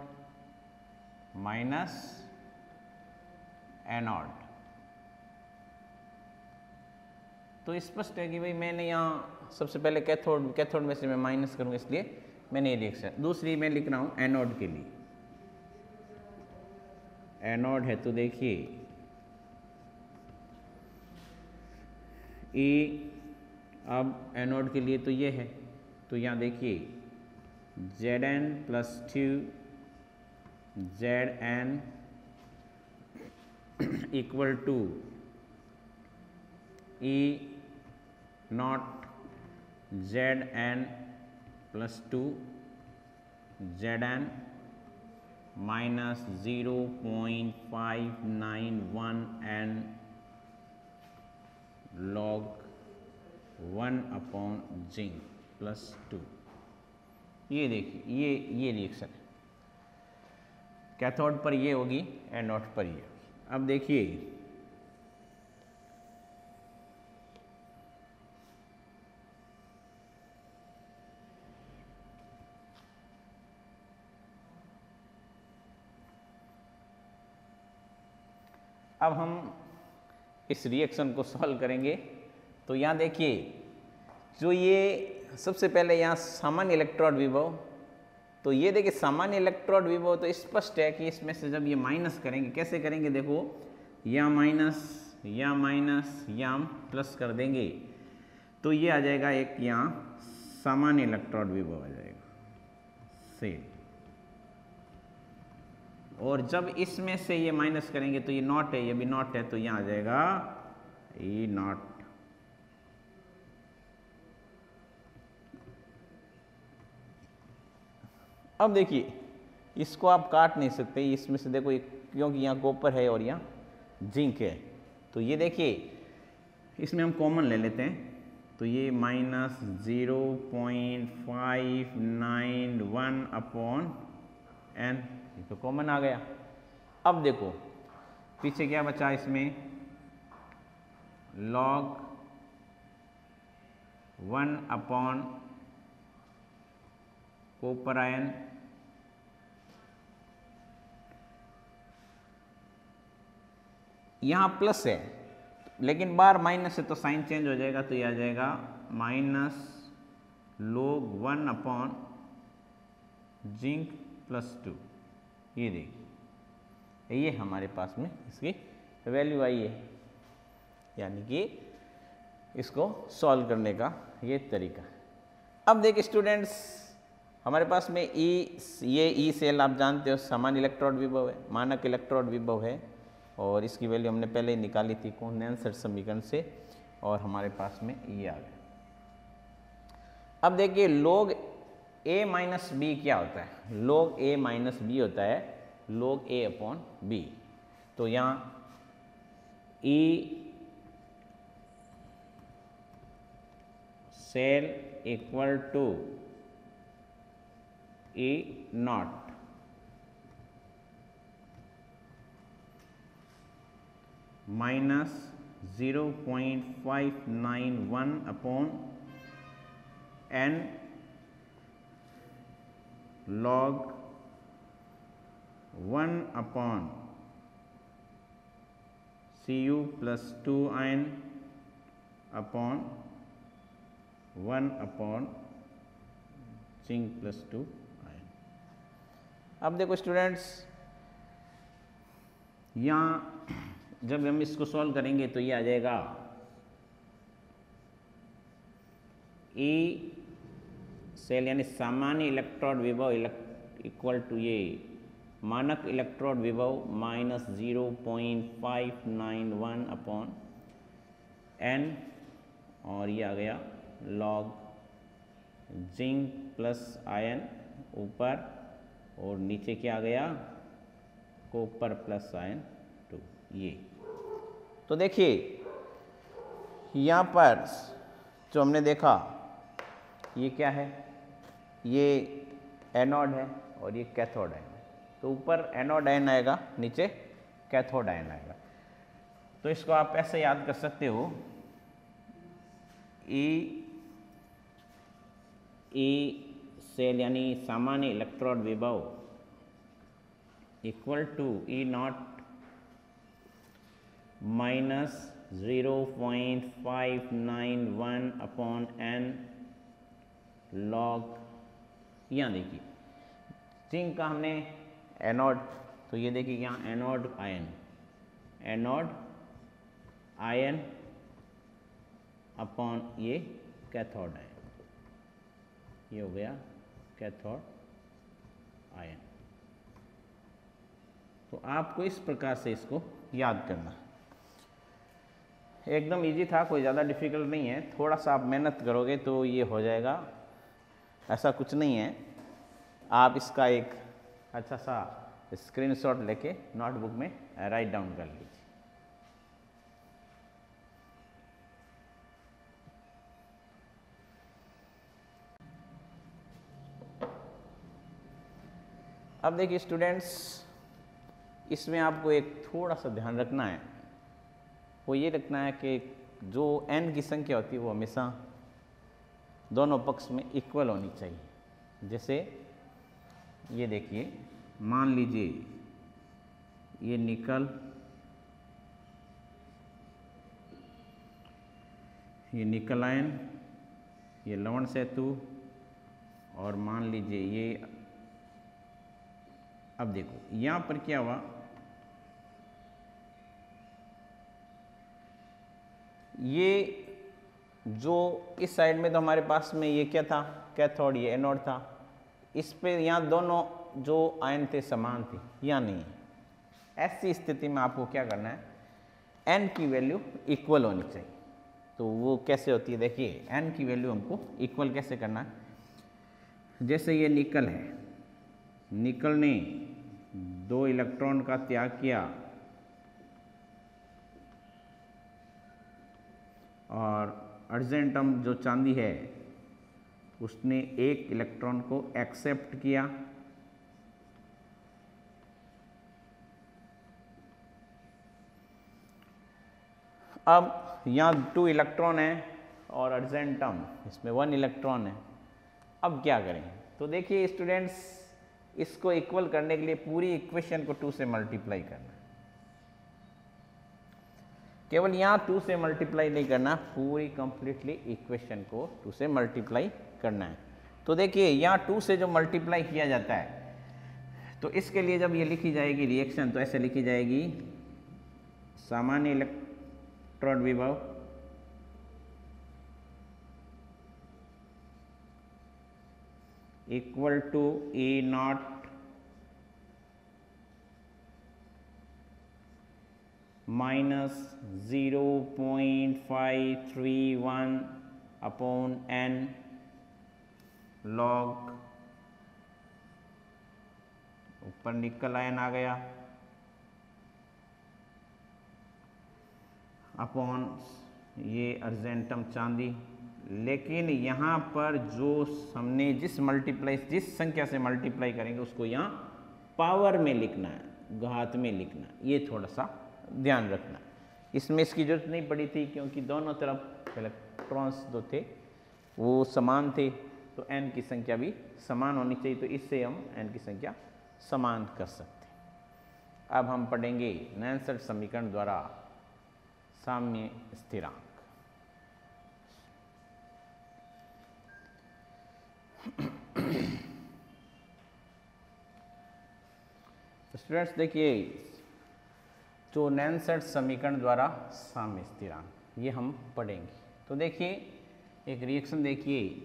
माइनस एनोड। तो स्पष्ट है कि भाई मैंने यहाँ सबसे पहले कैथोड में से मैं माइनस करूँगा, इसलिए मैंने ये रिएक्शन। दूसरी मैं लिख रहा हूँ एनोड के लिए, एनोड है तो देखिए ए, अब एनोड के लिए तो ये है, तो यहाँ देखिए Zn+2 Zn equal to E0 Zn+2 Zn -0.591n log 1/Zinc+2। ये देखिए, ये रिएक्शन है, कैथोड पर ये होगी, एनोड पर ये होगी। अब देखिए, अब हम इस रिएक्शन को सॉल्व करेंगे। तो यहाँ देखिए, जो ये सबसे पहले यहाँ सामान्य इलेक्ट्रोड विभव, तो ये देखिए सामान्य इलेक्ट्रोड विभव तो स्पष्ट है कि इसमें से जब ये माइनस करेंगे, कैसे करेंगे, देखो या माइनस या प्लस कर देंगे तो ये आ जाएगा एक यहाँ सामान्य इलेक्ट्रोड विभव आ जाएगा से, और जब इसमें से ये माइनस करेंगे तो ये नॉट है, ये भी नॉट है, तो यहाँ आ जाएगा E0। अब देखिए, इसको आप काट नहीं सकते, इसमें से देखो क्योंकि यहाँ कॉपर है और यहाँ जिंक है, तो ये देखिए इसमें हम कॉमन ले लेते हैं, तो ये -0.591/n, ये तो कॉमन आ गया। अब देखो पीछे क्या बचा, इसमें log 1 अपॉन कॉपर आयन यहाँ प्लस है लेकिन बार माइनस है तो साइन चेंज हो जाएगा, तो ये आ जाएगा माइनस log 1 अपॉन जिंक +2। ये देखिए ये हमारे पास में इसकी वैल्यू आई है, यानी कि इसको सॉल्व करने का ये तरीका। अब देखिए स्टूडेंट्स, हमारे पास में ये ई सेल आप जानते हो सामान्य इलेक्ट्रोड विभव है, मानक इलेक्ट्रोड विभव है, और इसकी वैल्यू हमने पहले ही निकाली थी कंडेंसर समीकरण से, और हमारे पास में ये आ गया। अब देखिए log a माइनस बी क्या होता है? log a माइनस बी होता है log a अपॉन बी। तो यहाँ E cell equal to E nought minus 0.591 upon n log 1 upon Cu plus 2 ion upon 1 upon zinc plus 2 ion. अब देखो students, यहाँ जब हम इसको सॉल्व करेंगे तो ये आ जाएगा ई सेल यानी सामान्य इलेक्ट्रोड विभव इक्वल टू ये मानक इलेक्ट्रोड विभव माइनस 0.591 अपॉन n, और ये आ गया लॉग जिंक प्लस आयन ऊपर, और नीचे क्या आ गया कॉपर प्लस आयन 2। ये तो देखिए यहाँ पर जो हमने देखा ये क्या है, ये एनोड है और ये कैथोड आयन है। तो ऊपर एनोड आयन आएगा, नीचे कैथोड आयन आएगा। तो इसको आप ऐसे याद कर सकते हो, ई सेल यानी सामान्य इलेक्ट्रोड विभव equal to E nought minus 0.591 upon n log, यहाँ देखिए जिंक का हमने एनोड, तो ये देखिए यहाँ एनोड आयन अपॉन ये कैथोड आयन, ये हो गया कैथोड आयन। तो आपको इस प्रकार से इसको याद करना, एकदम इजी था, कोई ज़्यादा डिफिकल्ट नहीं है। थोड़ा सा आप मेहनत करोगे तो ये हो जाएगा, ऐसा कुछ नहीं है। आप इसका एक अच्छा सा स्क्रीनशॉट लेके नोटबुक में राइट डाउन कर लीजिए। अब देखिए स्टूडेंट्स, इसमें आपको एक थोड़ा सा ध्यान रखना है, वो ये रखना है कि जो n की संख्या होती है वो हमेशा दोनों पक्ष में इक्वल होनी चाहिए। जैसे ये देखिए, मान लीजिए ये निकल, ये निकल आयन, ये लवण सेतु, और मान लीजिए ये, अब देखो यहाँ पर क्या हुआ, ये जो इस साइड में तो हमारे पास में ये क्या था, कैथोड, ये एनोड था। इस पे यहाँ दोनों जो आयन थे समान थे, यहाँ नहीं है। ऐसी स्थिति में आपको क्या करना है, n की वैल्यू इक्वल होनी चाहिए। तो वो कैसे होती है, देखिए n की वैल्यू हमको इक्वल कैसे करना है। जैसे ये निकल है, निकल ने 2 इलेक्ट्रॉन का त्याग किया और अर्जेंटम जो चांदी है उसने 1 इलेक्ट्रॉन को एक्सेप्ट किया। अब यहाँ 2 इलेक्ट्रॉन है और अर्जेंटम इसमें 1 इलेक्ट्रॉन है। अब क्या करें? तो देखिए स्टूडेंट्स, इसको इक्वल करने के लिए पूरी इक्वेशन को 2 से मल्टीप्लाई करना है। केवल यहाँ 2 से मल्टीप्लाई नहीं करना, पूरी कंप्लीटली इक्वेशन को 2 से मल्टीप्लाई करना है। तो देखिए यहाँ 2 से जो मल्टीप्लाई किया जाता है, तो इसके लिए जब ये लिखी जाएगी रिएक्शन, तो ऐसे लिखी जाएगी सामान्य इलेक्ट्रोड विभव equal to E nought minus 0.531 upon n log, ऊपर निकल आयन आ गया, अपॉन ये अर्जेंटम चांदी। लेकिन यहाँ पर जो हमने जिस संख्या से मल्टीप्लाई करेंगे उसको यहाँ पावर में लिखना है, घात में लिखना है, ये थोड़ा सा ध्यान रखना। इसमें इसकी जरूरत नहीं पड़ी थी क्योंकि दोनों तरफ इलेक्ट्रॉन्स जो थे वो समान थे, तो n की संख्या भी समान होनी चाहिए, तो इससे हम n की संख्या समान कर सकते हैं। अब हम पढ़ेंगे नैनसेट समीकरण द्वारा साम्य स्थिरांक। स्टूडेंट्स देखिए, जो नैनसेट समीकरण द्वारा साम्य स्थिरांक, ये हम पढ़ेंगे। तो देखिए एक रिएक्शन देखिए,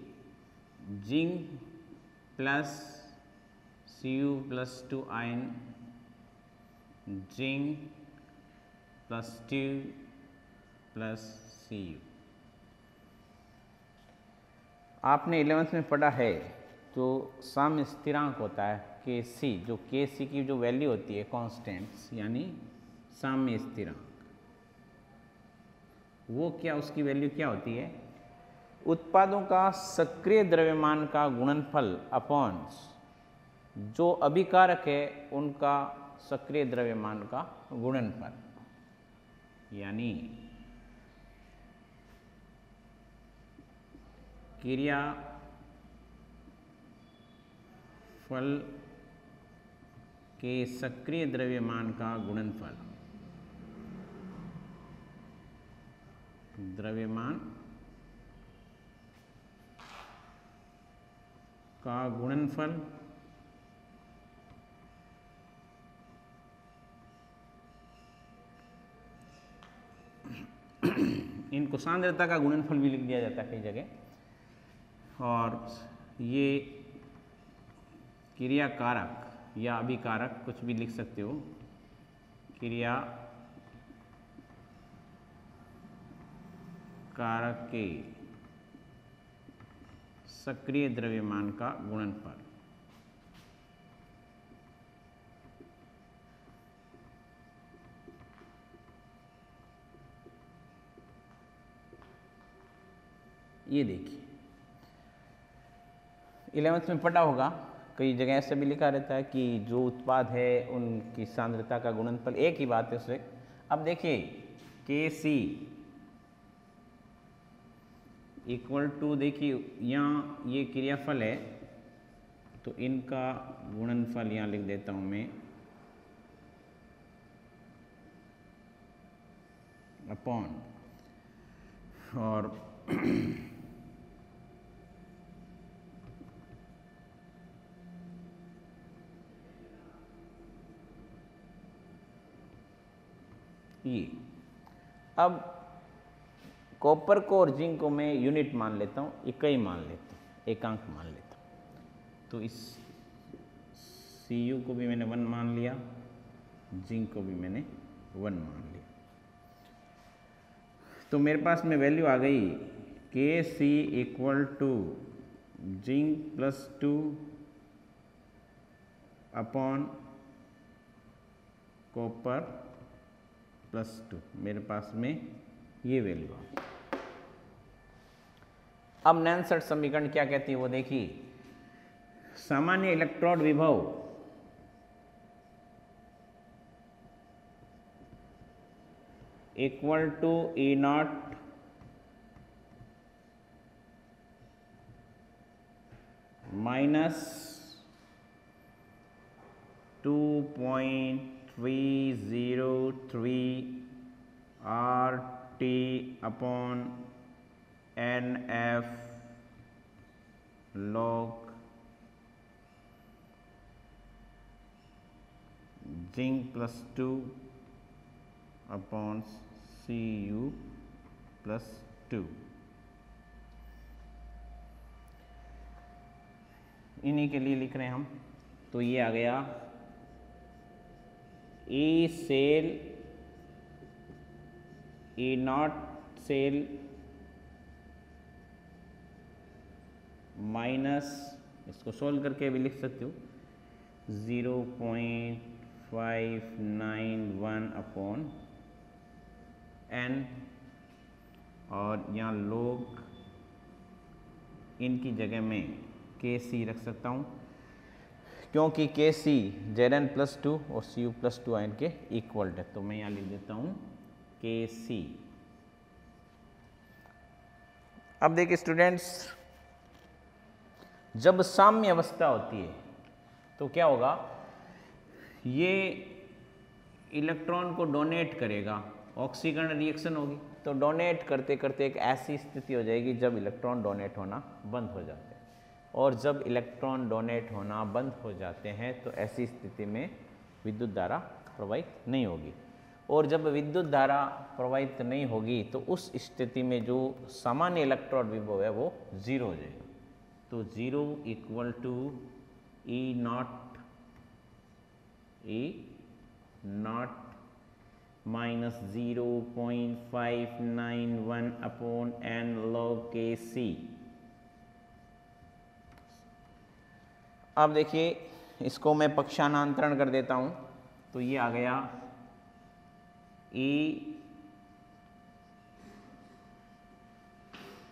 zinc plus Cu+2 ion, zinc plus 2 plus Cu। आपने 11th में पढ़ा है जो साम्य स्थिरांक होता है Kc, जो Kc की जो वैल्यू होती है कांस्टेंट्स यानी साम्य स्थिरांक, वो क्या, उसकी वैल्यू क्या होती है? उत्पादों का सक्रिय द्रव्यमान का गुणनफल अपॉन जो अभिकारक है उनका सक्रिय द्रव्यमान का गुणनफल, यानी क्रियाफल के सक्रिय द्रव्यमान का गुणनफल, द्रव्यमान का गुणनफल इनको सांद्रता का गुणनफल भी लिख दिया जाता है कई जगह, और ये क्रिया कारक या अभिकारक कुछ भी लिख सकते हो, क्रिया कारक के सक्रिय द्रव्यमान का गुणनफल। ये देखिए 11th में पढ़ा होगा, कई जगह ऐसे भी लिखा रहता है कि जो उत्पाद है उनकी सांद्रता का गुणनफल, एक ही बात है उससे। अब देखिए Kc इक्वल टू, देखिए यहाँ ये क्रियाफल है तो इनका गुणनफल यहाँ लिख देता हूँ मैं, अपॉन, और ये। अब कॉपर को और जिंक को मैं यूनिट मान लेता हूँ, इकाई मान लेता हूँ, एकांक मान लेता हूँ। तो इस Cu को भी मैंने 1 मान लिया, जिंक को भी मैंने 1 मान लिया। तो मेरे पास में वैल्यू आ गई Kc equal to zinc plus 2 upon copper plus 2, मेरे पास में ये वैल्यू आ। अब नैनसेट समीकरण क्या कहती है वो देखिए, सामान्य इलेक्ट्रोड विभव equal to E nought minus 2.303 R T upon N F log zinc plus 2 upon C U plus 2। इन्हीं के लिए लिख रहे हैं हम। तो ये आ गया E cell E nought cell minus, इसको सोल्व करके भी लिख सकते हो, 0.591 अपॉन एन, और यहाँ लोग इनकी जगह में के सी रख सकता हूँ, क्योंकि के सी जेड एन प्लस 2 और सी यू प्लस 2 आयन के इक्वल है। तो मैं यहाँ लिख देता हूँ के सी। अब देखिए स्टूडेंट्स, जब साम्य अवस्था होती है तो क्या होगा, ये इलेक्ट्रॉन को डोनेट करेगा, ऑक्सीकरण रिएक्शन होगी, तो डोनेट करते करते एक ऐसी स्थिति हो जाएगी जब इलेक्ट्रॉन डोनेट होना बंद हो जाते हैं। और जब इलेक्ट्रॉन डोनेट होना बंद हो जाते हैं तो ऐसी स्थिति में विद्युत धारा प्रवाहित नहीं होगी। और जब विद्युत धारा प्रवाहित नहीं होगी तो उस स्थिति में जो सामान्य इलेक्ट्रॉन विभव है वो 0 हो जाएगा। तो 0 equal to E nought minus 0.591 upon N log K C. अब देखिए इसको मैं पक्षांतरण कर देता हूं, तो ये आ गया E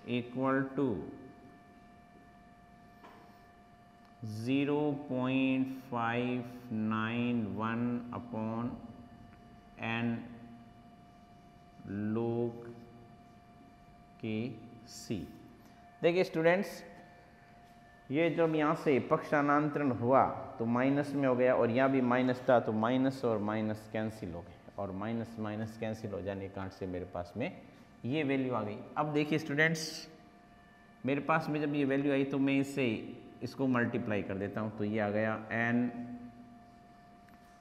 equal to 0.591 upon N log K सी। देखिए स्टूडेंट्स, ये जब यहाँ से पक्षांतरण हुआ तो माइनस में हो गया, और यहाँ भी माइनस था तो माइनस और माइनस कैंसिल हो गए, और माइनस माइनस कैंसिल हो जाने के कारण से मेरे पास में ये वैल्यू आ गई। अब देखिए स्टूडेंट्स, मेरे पास में जब ये वैल्यू आई तो मैं इसको मल्टीप्लाई कर देता हूँ, तो ये आ गया n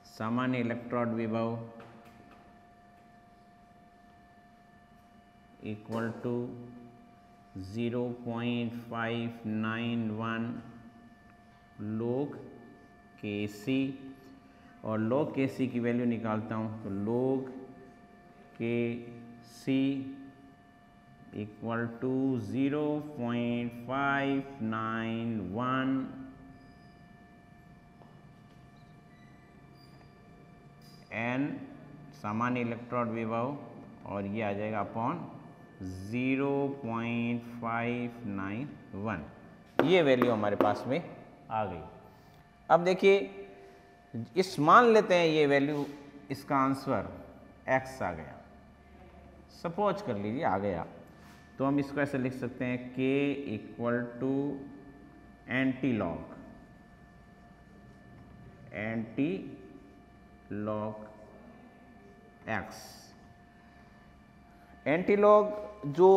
सामान्य इलेक्ट्रोड विभव इक्वल टू 0.591 log के सी, और log के सी की वैल्यू निकालता हूँ, तो log K C equal to 0.591 n सामान्य इलेक्ट्रोड विभव, और ये आ जाएगा अपॉन 0.591। ये वैल्यू हमारे पास में आ गई। अब देखिए, इस मान लेते हैं ये वैल्यू, इसका आंसर x आ गया, सपोज कर लीजिए आ गया, तो हम इसको ऐसे लिख सकते हैं k equal to anti log x। Anti log जो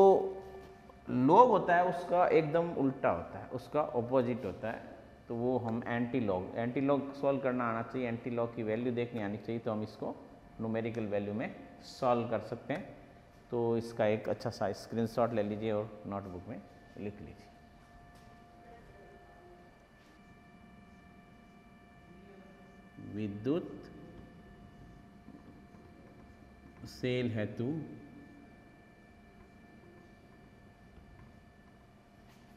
लॉग होता है उसका एकदम उल्टा होता है, उसका ऑपोजिट होता है, तो वो हम एंटी लॉग सॉल्व करना आना चाहिए, एंटी लॉग की वैल्यू देखनी आनी चाहिए, तो हम इसको न्यूमेरिकल वैल्यू में सॉल्व कर सकते हैं। तो इसका एक अच्छा सा स्क्रीनशॉट ले लीजिए और नोटबुक में लिख लीजिए। विद्युत सेल हेतु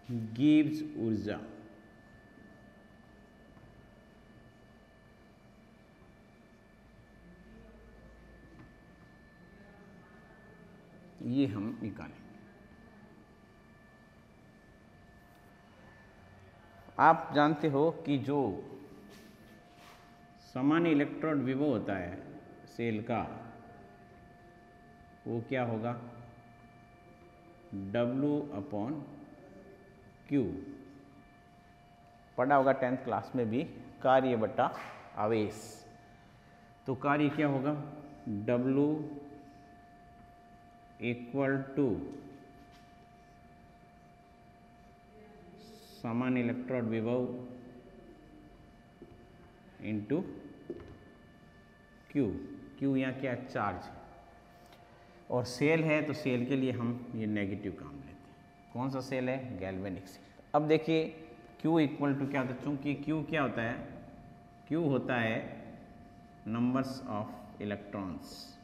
गिब्स ऊर्जा ये हम निकालेंगे। आप जानते हो कि जो सामान्य इलेक्ट्रोड विभव होता है सेल का, वो क्या होगा, W/Q। पढ़ा होगा 10th क्लास में भी, कार्य बटा आवेश। तो कार्य क्या होगा, W = समान इलेक्ट्रोड विभव इंटू Q यहाँ क्या, चार्ज। और सेल है तो सेल के लिए हम ये नेगेटिव काम लेते हैं। कौन सा सेल है, गैल्वेनिक सेल। अब देखिए Q = क्या होता है, चूंकि Q क्या होता है, Q होता है नंबर्स ऑफ इलेक्ट्रॉन्स।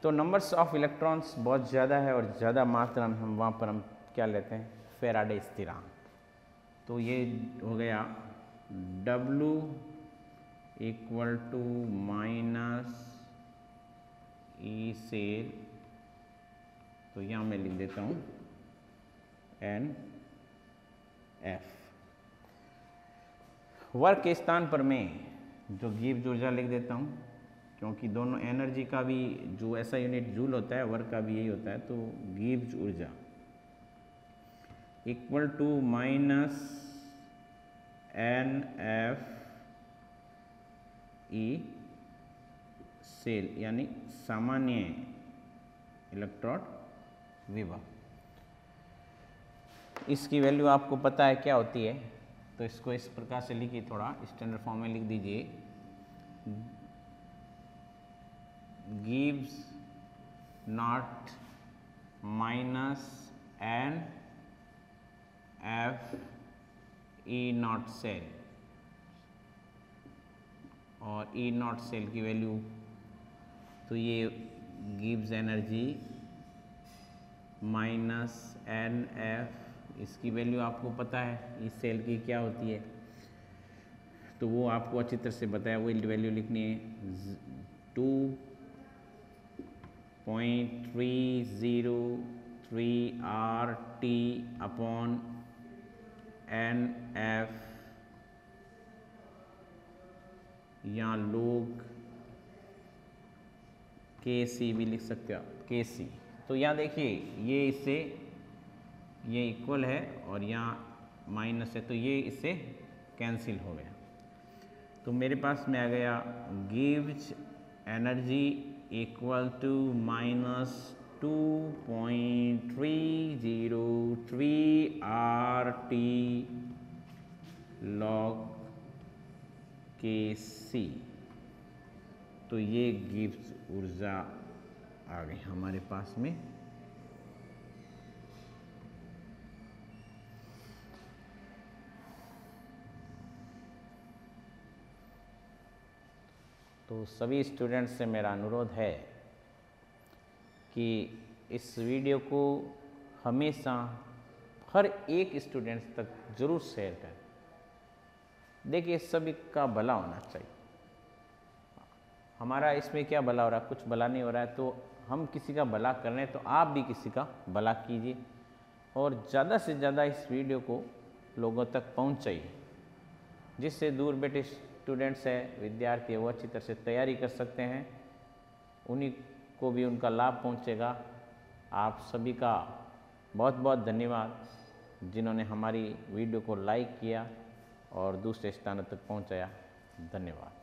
तो नंबर्स ऑफ इलेक्ट्रॉन्स बहुत ज़्यादा है और ज़्यादा मात्रा में हम वहाँ पर हम क्या लेते हैं, फैराडे स्थिरांक। तो ये हो गया W = E सेल। तो यहाँ मैं लिख देता हूँ NF। वर्क के स्थान पर मैं जो गिब्स ऊर्जा लिख देता हूँ, क्योंकि दोनों एनर्जी का भी जो ऐसा यूनिट जूल होता है, वर्क का भी यही होता है। तो गिब्स ऊर्जा = NF E सेल, यानी सामान्य इलेक्ट्रोड विभव। इसकी वैल्यू आपको पता है क्या होती है, तो इसको इस प्रकार से लिखिए, थोड़ा स्टैंडर्ड फॉर्म में लिख दीजिए। Gibbs not -NF E0 cell, और E0 सेल की वैल्यू, तो ये गिब्स एनर्जी -NF, इसकी वैल्यू आपको पता है इस सेल की क्या होती है, तो वो आपको अच्छी तरह से बताया, वो वैल्यू लिखनी है 2.303 RT/NF, या लोग KC भी लिख सकते हो, KC। तो यहाँ देखिए ये इससे ये इक्वल है और यहाँ माइनस है, तो ये इससे कैंसिल हो गया। तो मेरे पास में आ गया गिव्स एनर्जी = -2.303 RT/KC। तो ये गिब्स ऊर्जा आ गई हमारे पास में। तो सभी स्टूडेंट्स से मेरा अनुरोध है कि इस वीडियो को हमेशा हर एक स्टूडेंट्स तक ज़रूर शेयर करें। देखिए सभी का भला होना चाहिए। हमारा इसमें क्या भला हो रहा है, कुछ भला नहीं हो रहा है, तो हम किसी का भला कर रहे हैं, तो आप भी किसी का भला कीजिए और ज़्यादा से ज़्यादा इस वीडियो को लोगों तक पहुंचाइए, जिससे दूर बैठे स्टूडेंट्स हैं, विद्यार्थी है, वो अच्छी तरह से तैयारी कर सकते हैं, उन्हीं को भी उनका लाभ पहुंचेगा। आप सभी का बहुत बहुत धन्यवाद जिन्होंने हमारी वीडियो को लाइक किया और दूसरे स्थानों तक पहुंचाया। धन्यवाद।